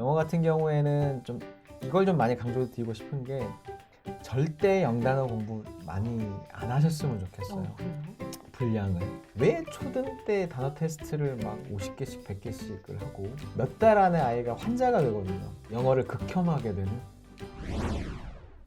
영어 같은 경우에는 좀 이걸 좀 많이 강조드리고 싶은 게 절대 영단어 공부 많이 안 하셨으면 좋겠어요. 그래요? 분량을. 왜 초등 때 단어 테스트를 막 50개씩 100개씩을 하고 몇 달 안에 아이가 환자가 되거든요. 영어를 극혐하게 되는.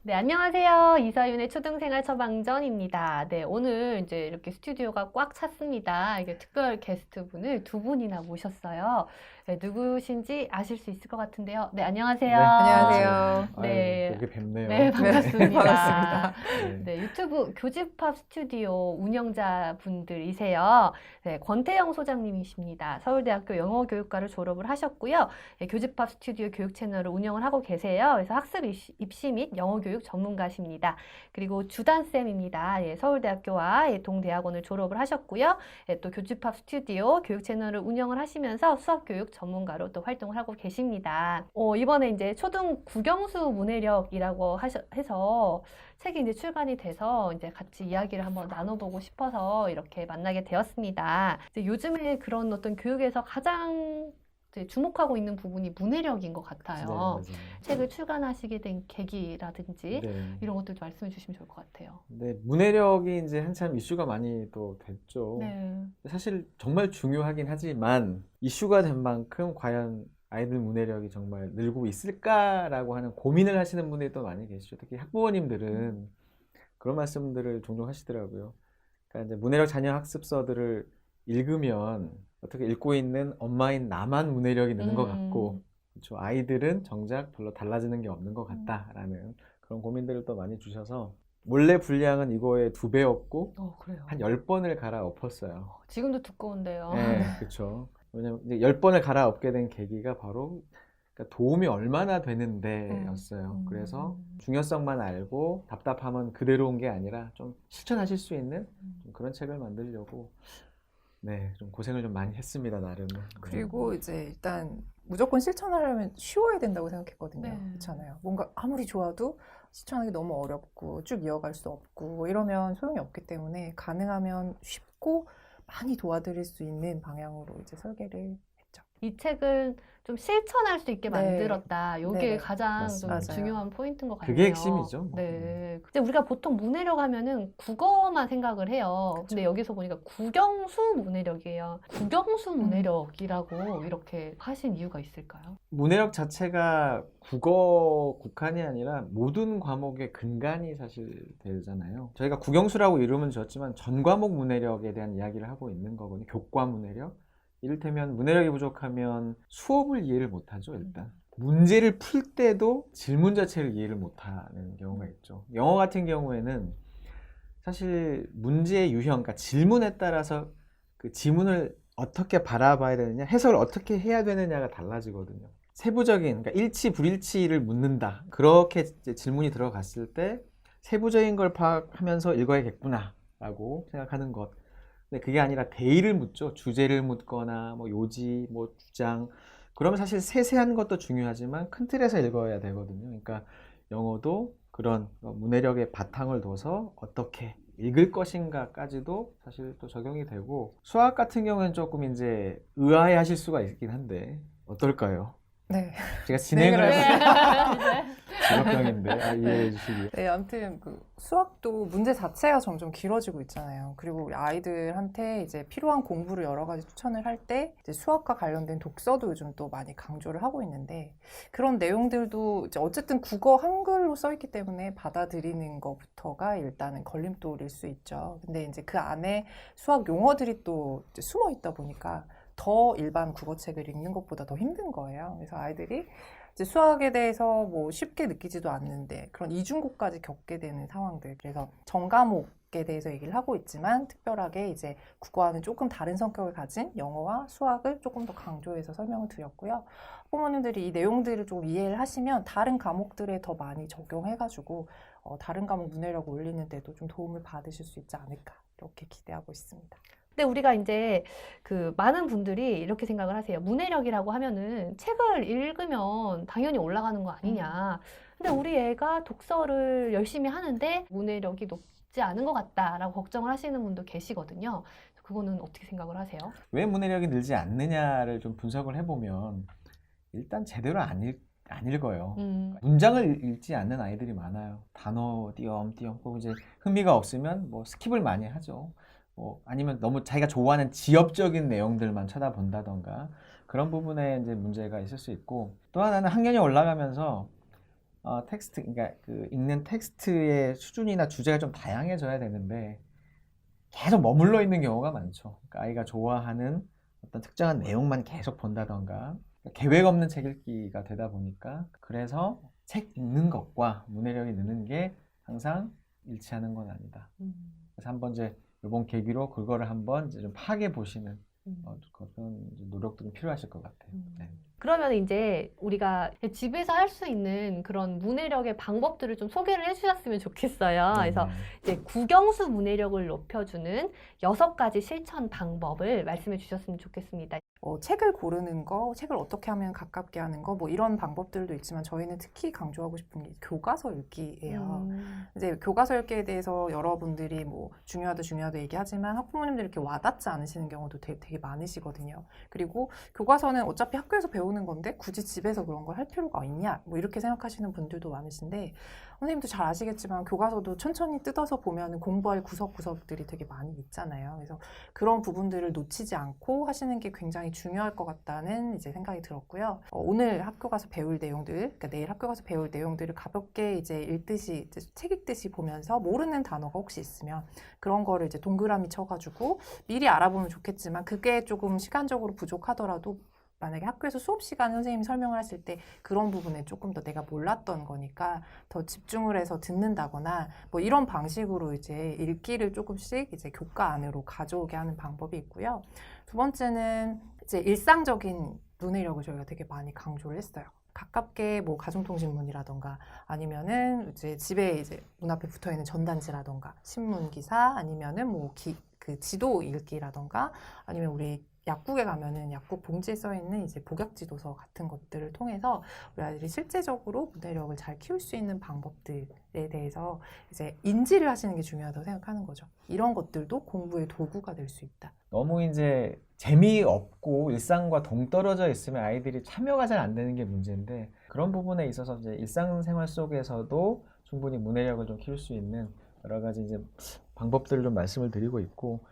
네, 안녕하세요. 이서윤의 초등생활 처방전입니다. 네, 오늘 이제 이렇게 스튜디오가 꽉 찼습니다. 이게 특별 게스트 분을 두 분이나 모셨어요. 네, 누구신지 아실 수 있을 것 같은데요. 네, 안녕하세요. 네, 안녕하세요. 네. 여기 뵙네요. 네, 반갑습니다. 반갑습니다. 네. 네, 유튜브 교집합 스튜디오 운영자 분들이세요. 네, 권태영 소장님이십니다. 서울대학교 영어교육과를 졸업을 하셨고요. 네, 교집합 스튜디오 교육 채널을 운영을 하고 계세요. 그래서 학습 입시 및 영어교육 전문가십니다. 그리고 주단쌤입니다. 예, 서울대학교와 예, 동대학원을 졸업을 하셨고요. 예, 또 교집합 스튜디오 교육 채널을 운영을 하시면서 수학교육 전문가로 또 활동을 하고 계십니다. 이번에 이제 초등 국영수 문해력이라고 해서 책이 이제 출간이 돼서 이제 같이 이야기를 한번 나눠보고 싶어서 이렇게 만나게 되었습니다. 이제 요즘에 그런 어떤 교육에서 가장 이제 주목하고 있는 부분이 문해력인 것 같아요. 네, 맞아요. 책을 출간하시게 된 계기라든지 네. 이런 것들도 말씀해 주시면 좋을 것 같아요. 네, 문해력이 이제 한참 이슈가 많이 또 됐죠. 네. 사실 정말 중요하긴 하지만 이슈가 된 만큼 과연 아이들 문해력이 정말 늘고 있을까라고 하는 고민을 하시는 분들이 또 많이 계시죠. 특히 학부모님들은 그런 말씀들을 종종 하시더라고요. 그러니까 이제 문해력 자녀 학습서들을 읽으면 어떻게 읽고 있는 엄마인 나만 문해력이 느는 것 같고, 그렇죠. 아이들은 정작 별로 달라지는 게 없는 것 같다라는 그런 고민들을 또 많이 주셔서 원래 분량은 이거의 2배였고 그래요. 한 10번을 갈아엎었어요. 지금도 두꺼운데요. 네, 그렇죠. 왜냐면 이제 10번을 갈아엎게 된 계기가 바로 그러니까 도움이 얼마나 되는데였어요. 그래서 중요성만 알고 답답하면 그대로 온 게 아니라 좀 실천하실 수 있는 좀 그런 책을 만들려고 네, 좀 고생을 좀 많이 했습니다, 나름. 그리고 이제 일단 무조건 실천하려면 쉬워야 된다고 생각했거든요. 네. 그렇잖아요. 뭔가 아무리 좋아도 실천하기 너무 어렵고 쭉 이어갈 수 없고 이러면 소용이 없기 때문에 가능하면 쉽고 많이 도와드릴 수 있는 방향으로 이제 설계를 했죠. 이 책은 좀 실천할 수 있게 네. 만들었다. 이게 네네. 가장 좀 맞습니다. 중요한 포인트인 것 같네요. 그게 핵심이죠, 뭐. 네. 근데 우리가 보통 문해력 하면은 국어만 생각을 해요. 근데 여기서 보니까 국영수 문해력이에요. 국영수 문해력이라고 이렇게 하신 이유가 있을까요? 문해력 자체가 국어 국한이 아니라 모든 과목의 근간이 사실 되잖아요. 저희가 국영수라고 이름은 지었지만 전 과목 문해력에 대한 이야기를 하고 있는 거거든요. 교과 문해력. 이를테면 문해력이 부족하면 수업을 이해를 못하죠, 일단. 문제를 풀 때도 질문 자체를 이해를 못하는 경우가 있죠. 영어 같은 경우에는 사실 문제의 유형, 그러니까 질문에 따라서 그 지문을 어떻게 바라봐야 되느냐, 해석을 어떻게 해야 되느냐가 달라지거든요. 세부적인, 그러니까 일치, 불일치를 묻는다. 그렇게 이제 질문이 들어갔을 때 세부적인 걸 파악하면서 읽어야겠구나 라고 생각하는 것. 근데 그게 아니라 대의를 묻죠. 주제를 묻거나 뭐 요지, 뭐 주장. 그러면 사실 세세한 것도 중요하지만 큰 틀에서 읽어야 되거든요. 그러니까 영어도 그런 문해력의 바탕을 둬서 어떻게 읽을 것인가까지도 사실 또 적용이 되고, 수학 같은 경우는 조금 이제 의아해 하실 수가 있긴 한데 어떨까요? 네. 제가 진행을 네, 해서 직업병인데 이해해 주시기. 네, 아무튼 그 수학도 문제 자체가 점점 길어지고 있잖아요. 그리고 우리 아이들한테 이제 필요한 공부를 여러 가지 추천을 할 때 이제 수학과 관련된 독서도 요즘 또 많이 강조를 하고 있는데, 그런 내용들도 이제 어쨌든 국어 한글로 써 있기 때문에 받아들이는 것부터가 일단은 걸림돌일 수 있죠. 근데 이제 그 안에 수학 용어들이 또 이제 숨어 있다 보니까 더 일반 국어책을 읽는 것보다 더 힘든 거예요. 그래서 아이들이 이제 수학에 대해서 뭐 쉽게 느끼지도 않는데 그런 이중고까지 겪게 되는 상황들. 그래서 전 과목에 대해서 얘기를 하고 있지만 특별하게 이제 국어와는 조금 다른 성격을 가진 영어와 수학을 조금 더 강조해서 설명을 드렸고요. 부모님들이 이 내용들을 좀 이해를 하시면 다른 과목들에 더 많이 적용해가지고 다른 과목 문해력을 올리는 데도 좀 도움을 받으실 수 있지 않을까 이렇게 기대하고 있습니다. 근데 우리가 이제 그 많은 분들이 이렇게 생각을 하세요. 문해력이라고 하면은 책을 읽으면 당연히 올라가는 거 아니냐. 근데 우리 애가 독서를 열심히 하는데 문해력이 높지 않은 것 같다라고 걱정을 하시는 분도 계시거든요. 그거는 어떻게 생각을 하세요? 왜 문해력이 늘지 않느냐를 좀 분석을 해보면 일단 제대로 안 읽어요. 문장을 읽지 않는 아이들이 많아요. 단어 띄엄띄엄. 그리고 이제 흥미가 없으면 뭐 스킵을 많이 하죠. 뭐 아니면 너무 자기가 좋아하는 지엽적인 내용들만 쳐다본다던가 그런 부분에 이제 문제가 있을 수 있고, 또 하나는 학년이 올라가면서 텍스트, 그러니까 그 읽는 텍스트의 수준이나 주제가 좀 다양해져야 되는데 계속 머물러 있는 경우가 많죠. 그러니까 아이가 좋아하는 어떤 특정한 내용만 계속 본다던가 계획 없는 책 읽기가 되다 보니까, 그래서 책 읽는 것과 문해력이 느는 게 항상 일치하는 건 아니다. 그래서 한번 이제 이번 계기로 그거를 한번 이제 좀 파악해 보시는 그런 노력도 필요하실 것 같아요. 네. 그러면 이제 우리가 집에서 할 수 있는 그런 문해력의 방법들을 좀 소개를 해주셨으면 좋겠어요. 그래서 이제 국영수 문해력을 높여주는 6가지 실천 방법을 말씀해 주셨으면 좋겠습니다. 책을 고르는 거, 책을 어떻게 하면 가깝게 하는 거, 뭐 이런 방법들도 있지만 저희는 특히 강조하고 싶은 게 교과서 읽기예요. 이제 교과서 읽기에 대해서 여러분들이 뭐 중요하다 얘기하지만 학부모님들이 이렇게 와닿지 않으시는 경우도 되게 많으시거든요. 그리고 교과서는 어차피 학교에서 배우는 건데 굳이 집에서 그런 걸 할 필요가 있냐, 뭐 이렇게 생각하시는 분들도 많으신데, 선생님도 잘 아시겠지만 교과서도 천천히 뜯어서 보면 공부할 구석구석들이 되게 많이 있잖아요. 그래서 그런 부분들을 놓치지 않고 하시는 게 굉장히 중요할 것 같다는 이제 생각이 들었고요. 오늘 학교 가서 배울 내용들, 그러니까 내일 학교 가서 배울 내용들을 가볍게 이제 읽듯이, 이제 책 읽듯이 보면서 모르는 단어가 혹시 있으면 그런 거를 이제 동그라미 쳐가지고 미리 알아보면 좋겠지만, 그게 조금 시간적으로 부족하더라도 만약에 학교에서 수업 시간에 선생님이 설명을 하실 때 그런 부분에 조금 더 내가 몰랐던 거니까 더 집중을 해서 듣는다거나 뭐 이런 방식으로 이제 읽기를 조금씩 이제 교과 안으로 가져오게 하는 방법이 있고요. 두 번째는 이제 일상적인 문해력을 저희가 되게 많이 강조를 했어요. 가깝게 뭐 가정통신문이라던가 아니면은 이제 집에 이제 문 앞에 붙어 있는 전단지라던가 신문 기사, 아니면은 뭐 그 지도 읽기라던가, 아니면 우리 약국에 가면은 약국 봉지에 써 있는 이제 복약 지도서 같은 것들을 통해서 우리 아이들이 실제적으로 문해력을 잘 키울 수 있는 방법들에 대해서 이제 인지를 하시는 게 중요하다고 생각하는 거죠. 이런 것들도 공부의 도구가 될 수 있다. 너무 이제 재미없고 일상과 동떨어져 있으면 아이들이 참여가 잘 안 되는 게 문제인데, 그런 부분에 있어서 이제 일상생활 속에서도 충분히 문해력을 좀 키울 수 있는 여러 가지 이제 방법들을 좀 말씀을 드리고 있고,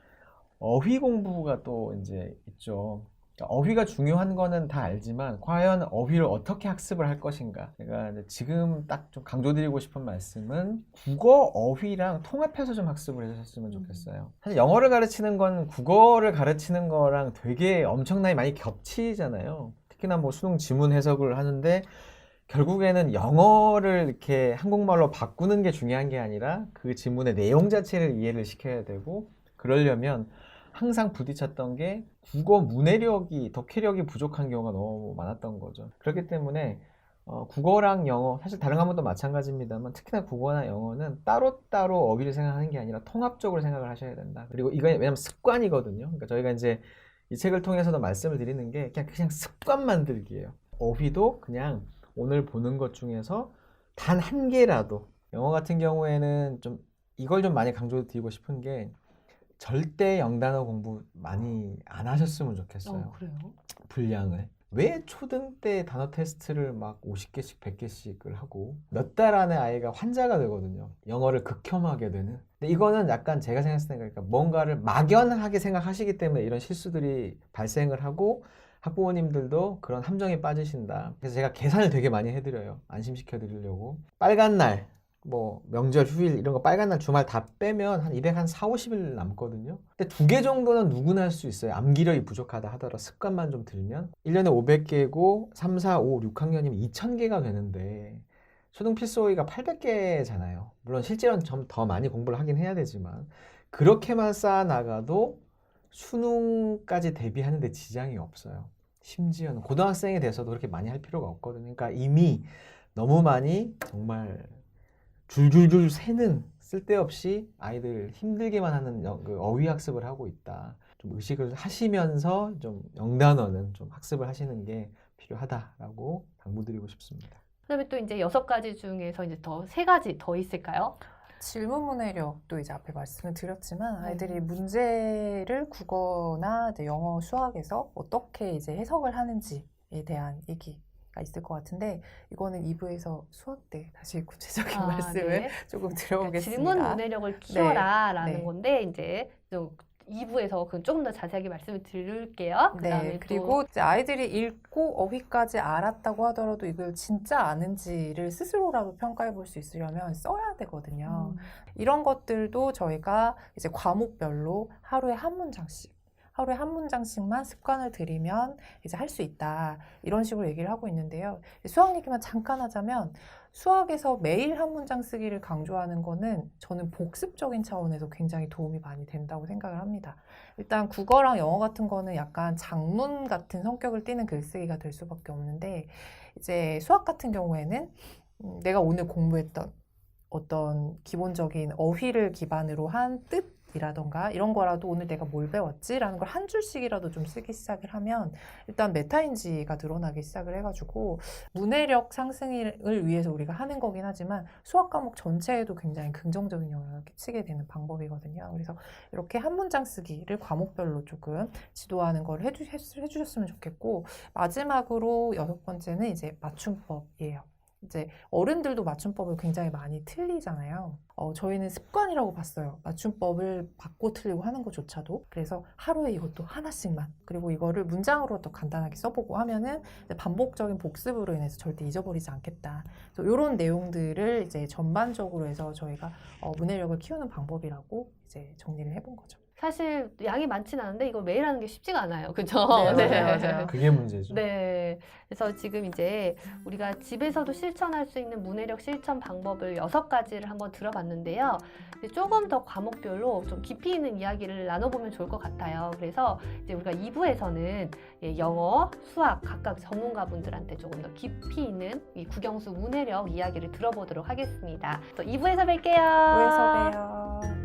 어휘 공부가 또 이제 있죠. 그러니까 어휘가 중요한 거는 다 알지만 과연 어휘를 어떻게 학습을 할 것인가. 제가 이제 지금 딱 좀 강조드리고 싶은 말씀은 국어 어휘랑 통합해서 좀 학습을 해주셨으면 좋겠어요. 사실 영어를 가르치는 건 국어를 가르치는 거랑 되게 엄청나게 많이 겹치잖아요. 특히나 뭐 수능 지문 해석을 하는데 결국에는 영어를 이렇게 한국말로 바꾸는 게 중요한 게 아니라 그 지문의 내용 자체를 이해를 시켜야 되고, 그러려면 항상 부딪혔던 게 국어 문해력이, 독해력이 부족한 경우가 너무 많았던 거죠. 그렇기 때문에 국어랑 영어, 사실 다른 과목도 마찬가지입니다만 특히나 국어나 영어는 따로따로 어휘를 생각하는 게 아니라 통합적으로 생각을 하셔야 된다. 그리고 이건 왜냐면 습관이거든요. 그러니까 저희가 이제 이 책을 통해서도 말씀을 드리는 게 그냥 습관 만들기예요. 어휘도 그냥 오늘 보는 것 중에서 단 한 개라도, 영어 같은 경우에는 좀 이걸 좀 많이 강조드리고 싶은 게 절대 영단어 공부 많이 안 하셨으면 좋겠어요. 그래요? 분량을. 왜 초등 때 단어 테스트를 막 50개씩 100개씩을 하고 몇 달 안에 아이가 환자가 되거든요. 영어를 극혐하게 되는. 근데 이거는 약간 제가 생각했을 때 그러니까 뭔가를 막연하게 생각하시기 때문에 이런 실수들이 발생을 하고, 학부모님들도 그런 함정에 빠지신다. 그래서 제가 계산을 되게 많이 해드려요. 안심시켜 드리려고. 빨간 날, 뭐 명절 휴일 이런 거 빨간 날 주말 다 빼면 한 240, 50일 남거든요. 근데 2개 정도는 누구나 할 수 있어요. 암기력이 부족하다 하더라도 습관만 좀 들면. 1년에 500개고 3, 4, 5, 6학년이면 2000개가 되는데 초등 필수 어휘가 800개잖아요. 물론 실제로는 좀 더 많이 공부를 하긴 해야 되지만 그렇게만 쌓아나가도 수능까지 대비하는데 지장이 없어요. 심지어는 고등학생이 돼서도 그렇게 많이 할 필요가 없거든요. 그러니까 이미 너무 많이 정말 줄줄줄 새는, 쓸데없이 아이들 힘들게만 하는 그 어휘 학습을 하고 있다. 좀 의식을 하시면서 좀 영단어는 좀 학습을 하시는 게 필요하다라고 당부드리고 싶습니다. 그다음에 또 이제 6가지 중에서 이제 더 3가지 더 있을까요? 질문 문해력도 이제 앞에 말씀을 드렸지만 아이들이 문제를 국어나 이제 영어, 수학에서 어떻게 이제 해석을 하는지에 대한 얘기. 있을 것 같은데 이거는 2부에서 수학 때 다시 구체적인 아, 말씀을 네. 조금 그러니까 들어보겠습니다. 질문 문해력을 키워라라는 네. 건데 이제 좀 2부에서 조금 더 자세하게 말씀을 드릴게요. 그다음에 네, 또 그리고 이제 아이들이 읽고 어휘까지 알았다고 하더라도 이걸 진짜 아는지를 스스로라도 평가해 볼 수 있으려면 써야 되거든요. 이런 것들도 저희가 이제 과목별로 하루에 한 문장씩만 습관을 들이면 이제 할 수 있다. 이런 식으로 얘기를 하고 있는데요. 수학 얘기만 잠깐 하자면 수학에서 매일 한 문장 쓰기를 강조하는 거는 저는 복습적인 차원에서 굉장히 도움이 많이 된다고 생각을 합니다. 일단 국어랑 영어 같은 거는 약간 장문 같은 성격을 띠는 글쓰기가 될 수밖에 없는데 이제 수학 같은 경우에는 내가 오늘 공부했던 어떤 기본적인 어휘를 기반으로 한 뜻이라던가 이런 거라도 오늘 내가 뭘 배웠지라는 걸 한 줄씩이라도 좀 쓰기 시작을 하면 일단 메타인지가 늘어나기 시작을 해가지고 문해력 상승을 위해서 우리가 하는 거긴 하지만 수학 과목 전체에도 굉장히 긍정적인 영향을 끼치게 되는 방법이거든요. 그래서 이렇게 한 문장 쓰기를 과목별로 조금 지도하는 걸 해주셨으면 좋겠고 마지막으로 6번째는 이제 맞춤법이에요. 이제 어른들도 맞춤법을 굉장히 많이 틀리잖아요. 저희는 습관이라고 봤어요. 맞춤법을 받고 틀리고 하는 것조차도. 그래서 하루에 이것도 하나씩만. 그리고 이거를 문장으로 더 간단하게 써보고 하면은 이제 반복적인 복습으로 인해서 절대 잊어버리지 않겠다. 그래서 이런 내용들을 이제 전반적으로 해서 저희가 문해력을 키우는 방법이라고 이제 정리를 해본 거죠. 사실 양이 많지는 않은데 이걸 매일 하는 게 쉽지가 않아요. 그죠? 네, 맞아요. 그게 문제죠. 네. 그래서 지금 이제 우리가 집에서도 실천할 수 있는 문해력 실천 방법을 6가지를 한번 들어봤는데요. 조금 더 과목별로 좀 깊이 있는 이야기를 나눠보면 좋을 것 같아요. 그래서 이제 우리가 2부에서는 영어, 수학 각각 전문가분들한테 조금 더 깊이 있는 이 국영수 문해력 이야기를 들어보도록 하겠습니다. 그래서 2부에서 뵐게요. 2부에서 봬요.